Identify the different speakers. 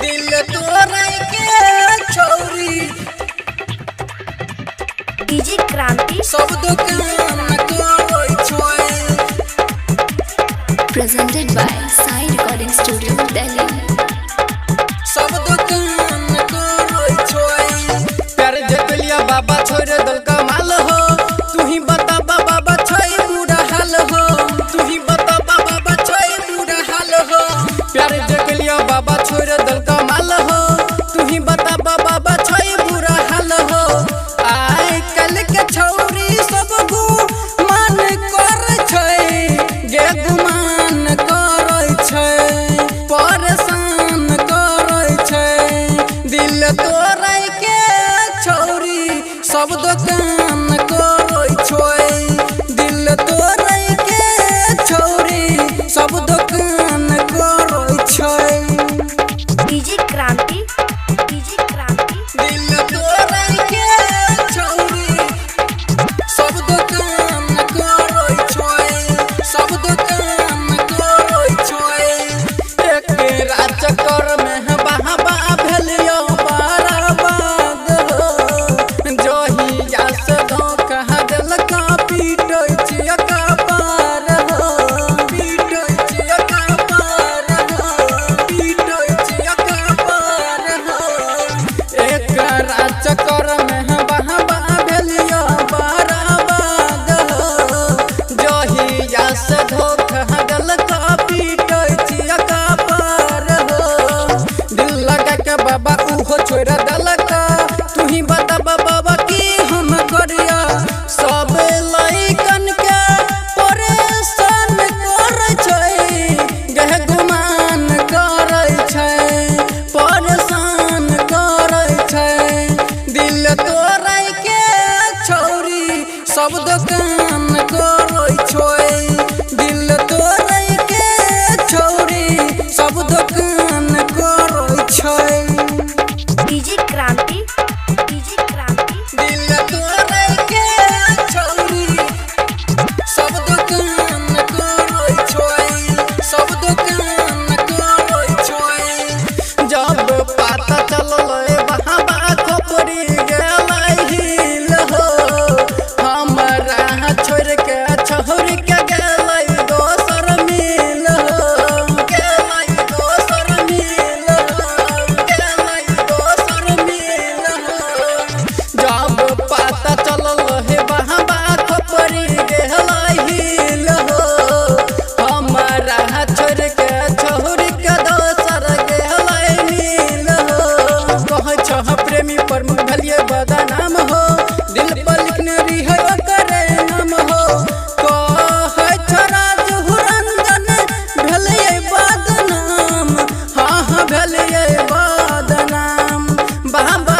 Speaker 1: दिल तोरा के छोरी
Speaker 2: डीजे क्रांति
Speaker 1: सब दुकान कोई छोए
Speaker 2: presented by Sai recording studio Delhi.
Speaker 1: सब दुकान कोई छोए प्यार जगलिया बाबा छोड़ दल का माल हो तू ही बता बाबा छोई बुरा हाल हो तू ही बता बाबा छोई बुरा हाल हो प्यार जगलिया बाबा छोड़ दल का माल हो तू ही बता बाबा छोई बुरा हाल हो आय कल के छौरी सब गु मन कर छै गे गुमान कर छै परेशान कर छै दिल तोरा के छौरी सब दुकान कोई छोए दिल तोरा के छौरी सब दुकान कोई छोए
Speaker 2: डीजे क्रांति
Speaker 1: दिल तोरा के छौरी सब दुकान कोई छोए सब दुकान कोई छोए एक रात कर में बाबा भेलियो बर्बाद हो जहिया से धोखा देलका पीटै छियै कपार हो पीटै छियै कपार हो पीटै छियै कपार हो एक रात कर में बाबा भेलियो बर्बाद हो जहिया से धोखा देलका पीटै छियै कपार हो दिल लगा के बाबा उहो छोड़ देलका तू ही बता बाबा की हम करिया सब लइकन के परेशान कर छै गह गुमान कर छै परेशान कर छै दिल तोरा के छौरी सब दुकान कोई छोए दिल तोरा के छौरी सब दुकान कोई छोए
Speaker 2: डीजे क्रांति
Speaker 1: दिल तोरा के छौरी सब दुकान कोई छोए सब दुकान कोई छोए जब पता चलल बाबा खोपड़ी गेलै हिल हो हमरा छोड़ के छौरी के गेलै दोसर मिल हो गेलै दोसर मिल हो गेलै दोसर मिल हो जब पता चलल हे बाबा खोपड़ी गेलै हिल हो हमरा छोड़ के छौरी के दोसर गेलै मिल हो कहै छ प्रेमी प्रमुख भेलिए बदनाम हो दिल पर लिखने रही ओकरे नाम हो कहै छ राजू रंजन भेलिए बदनाम हाँ भेलिए बदनाम बाबा